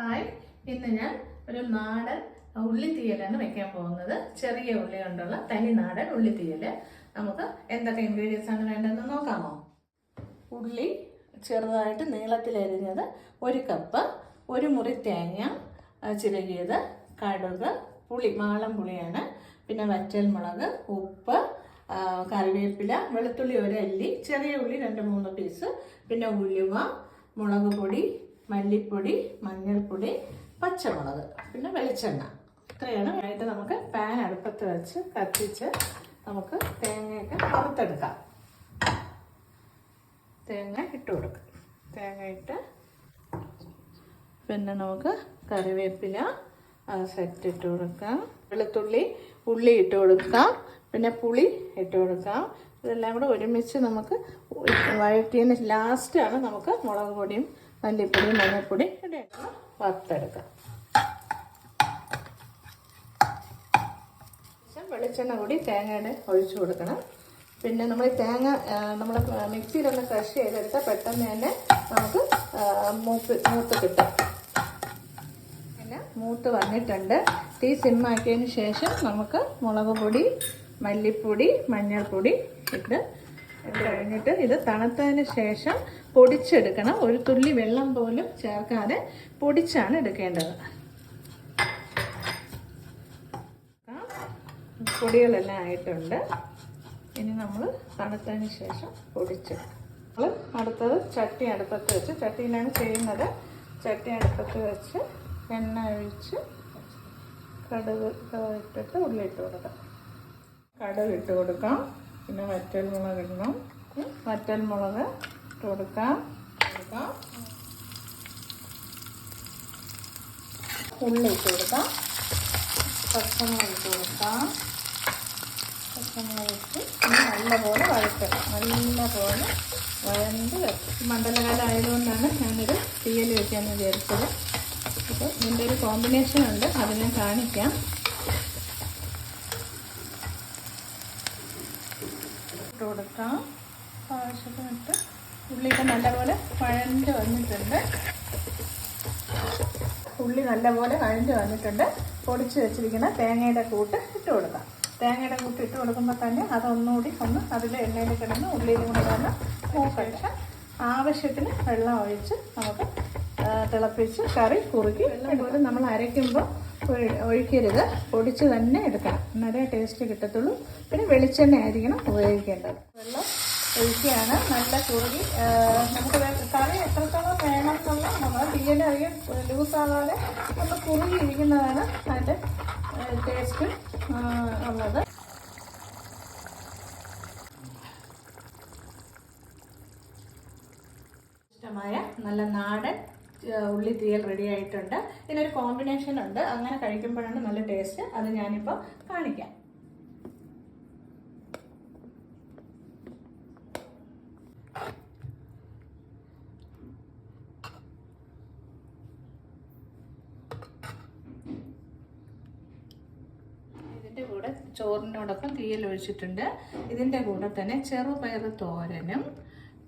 Hi, ഇന്ന് ഞാൻ ഒരു നാടൻ ഉള്ളിത്തീയലാണ് വെക്കാൻ പോകുന്നത്. ചെറിയ ഉള്ളി കൊണ്ടുള്ള തനി നാടൻ ഉള്ളിത്തീയൽ. നമുക്ക് എന്തൊക്കെ ഇൻഗ്രീഡിയൻസ് ആണ് വേണ്ടതെന്ന് നോക്കാമോ? ഉള്ളി ചെറുതായിട്ട് നീളത്തിലരിഞ്ഞത് 1 കപ്പ്, 1 മുറി തേങ്ങ ചിരകിയത്, കടുക്, പുളി, മാളം പുളിയാണ്, പിന്നെ വറ്റൽമുളക്, ഉപ്പ്, കറിവേപ്പില, വെളുത്തുള്ളി 1 അല്ലി, ചെറിയ ഉള്ളി 2-3 പീസ്, പിന്നെ ഉലുവ, മുളക് പൊടി, മല്ലിപ്പൊടി, മഞ്ഞൾപ്പൊടി, പച്ചമുളക്, പിന്നെ വെളിച്ചെണ്ണ. ഇത്രയാണ്. ആയിട്ട് നമുക്ക് പാൻ അടുപ്പത്ത് വെച്ച് കത്തിച്ച് നമുക്ക് തേങ്ങയൊക്കെ വറുത്തെടുക്കാം. തേങ്ങ ഇട്ട് കൊടുക്കാം. തേങ്ങ ഇട്ട് പിന്നെ നമുക്ക് കറിവേപ്പില സെറ്റ് ഇട്ട് കൊടുക്കാം, വെളുത്തുള്ളി, ഉള്ളി ഇട്ട് കൊടുക്കാം, പിന്നെ പുളി ഇട്ട് കൊടുക്കാം. ഇതെല്ലാം കൂടെ ഒരുമിച്ച് നമുക്ക് വഴറ്റിയതിന് ലാസ്റ്റാണ് നമുക്ക് മുളക് പൊടിയും മല്ലിപ്പൊടിയും മഞ്ഞൾപ്പൊടിയും ഇടേണ്ട വറുത്തെടുക്കാം. വെളിച്ചെണ്ണ കൂടി തേങ്ങയുടെ ഒഴിച്ചു കൊടുക്കണം. പിന്നെ നമ്മൾ തേങ്ങ നമ്മൾ മിക്സിയിലൊന്ന് ക്രഷ് ചെയ്തെടുത്താൽ പെട്ടെന്ന് തന്നെ നമുക്ക് മൂത്ത് കിട്ടും. പിന്നെ മൂത്ത് വന്നിട്ടുണ്ട്. തീ സിമ്മാക്കിയതിന് ശേഷം നമുക്ക് മുളക് പൊടി, മല്ലിപ്പൊടി, മഞ്ഞൾപ്പൊടി ഇട്ട് കഴിഞ്ഞിട്ട് ഇത് തണുത്തതിന് ശേഷം പൊടിച്ചെടുക്കണം. ഒരു തുള്ളി വെള്ളം പോലും ചേർക്കാതെ പൊടിച്ചാണ് എടുക്കേണ്ടത്. പൊടികളെല്ലാം ആയിട്ടുണ്ട്. ഇനി നമ്മൾ തണുത്തതിന് ശേഷം പൊടിച്ചെടുക്കും. നമ്മൾ അടുത്തത് ചട്ടി അടുപ്പത്ത് വെച്ച്, ചട്ടിയിലാണ് ചെയ്യുന്നത്. ചട്ടി അടുപ്പത്ത് വെച്ച് എണ്ണ ഒഴിച്ച് കടുക് ഇട്ടിട്ട് ഉള്ളി ഇട്ട് കൊടുക്കാം. കടുക് ഇട്ട് കൊടുക്കാം. പിന്നെ വറ്റൽമുളക് ഇടണം. വറ്റൽമുളക് ഇട്ട് കൊടുക്കാം. ഉള്ളി ഇട്ട് കൊടുക്കാം. പച്ചമുളക് ഇട്ട് കൊടുക്കാം. പച്ചമുളക് ഇട്ട് നല്ലപോലെ വഴറ്റണം. നല്ലപോലെ വഴണ്ട് വെക്കും. മണ്ഡലകാലം ആയതുകൊണ്ടാണ് ഞാനൊരു തീയൽ വെക്കാമെന്ന് വിചാരിച്ചത്. അപ്പോൾ ഇതിൻ്റെ ഒരു കോമ്പിനേഷൻ ഉണ്ട്, അത് ഞാൻ കാണിക്കാം. ഇട്ട് കൊടുക്കാം. ആവശ്യത്തിനിട്ട് ഉള്ളിയൊക്കെ നല്ലപോലെ വഴണ്ട് വന്നിട്ടുണ്ട്. ഉള്ളി നല്ലപോലെ വഴണ്ട് വന്നിട്ടുണ്ട്. പൊടിച്ച് വെച്ചിരിക്കുന്ന തേങ്ങയുടെ കൂട്ട് ഇട്ട് കൊടുക്കാം. തേങ്ങയുടെ കൂട്ട് ഇട്ട് കൊടുക്കുമ്പോൾ തന്നെ അതൊന്നുകൂടി അതിൽ എണ്ണയിൽ കിടന്ന് ഉള്ളിയിലും കൂടെ വന്ന് ശേഷം ആവശ്യത്തിന് വെള്ളം ഒഴിച്ച് നമുക്ക് തിളപ്പിച്ച് കറി കുറുക്കി. വെള്ളം പോലും നമ്മൾ അരയ്ക്കുമ്പോൾ ഒഴിക്കരുത്, പൊടിച്ച് തന്നെ എടുക്കണം, എന്നാലേ ടേസ്റ്റ് കിട്ടത്തുള്ളൂ. പിന്നെ വെളിച്ചെണ്ണ ആയിരിക്കണം ഉപയോഗിക്കേണ്ടത്. വെള്ളം ഒഴിക്കുകയാണ്. നല്ല കുറുകി നമുക്ക് കറി എത്രത്തോളം വേണം എന്നുള്ള നമ്മൾ തീയൽ അധികം ലൂസാകാതെ ഒന്ന് കുറുകി ഇരിക്കുന്നതാണ് അതിൻ്റെ ടേസ്റ്റ് ഉള്ളത്. ഇഷ്ടമായ നല്ല നാടൻ ഉള്ളി തീയൽ റെഡി ആയിട്ടുണ്ട്. ഇതിനൊരു കോമ്പിനേഷൻ ഉണ്ട്, അങ്ങനെ കഴിക്കുമ്പോഴാണ് നല്ല ടേസ്റ്റ്. അത് ഞാനിപ്പോൾ കാണിക്കാം. ഇതിൻ്റെ കൂടെ ചോറിനോടൊപ്പം തീയൽ ഒഴിച്ചിട്ടുണ്ട്. ഇതിൻ്റെ കൂടെ തന്നെ ചെറുപയർ തോരനും,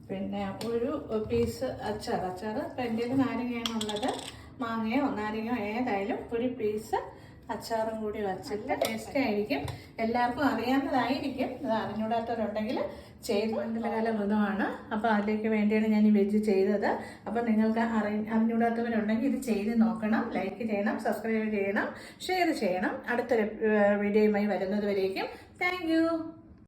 പിന്നെ ഒരു പീസ് അച്ചാർ. ഇപ്പം എൻ്റെ നാരങ്ങയാണുള്ളത്. മാങ്ങയോ നാരങ്ങയോ ഏതായാലും ഒരു പീസ് അച്ചാറും കൂടി വച്ചിട്ട് ടേസ്റ്റ് ആയിരിക്കും. എല്ലാവർക്കും അറിയാവുന്നതായിരിക്കും. ഇത് അറിഞ്ഞൂടാത്തവരുണ്ടെങ്കിൽ ചെയ്ത്. മണ്ഡലകാല വ്രതമാണ്, അപ്പോൾ അതിലേക്ക് വേണ്ടിയാണ് ഞാൻ ഈ വെജ് ചെയ്തത്. അപ്പോൾ നിങ്ങൾക്ക് അറിഞ്ഞൂടാത്തവരുണ്ടെങ്കിൽ ഇത് ചെയ്ത് നോക്കണം. ലൈക്ക് ചെയ്യണം, സബ്സ്ക്രൈബ് ചെയ്യണം, ഷെയർ ചെയ്യണം. അടുത്തൊരു വീഡിയോയുമായി വരുന്നത് വരേക്കും താങ്ക് യു.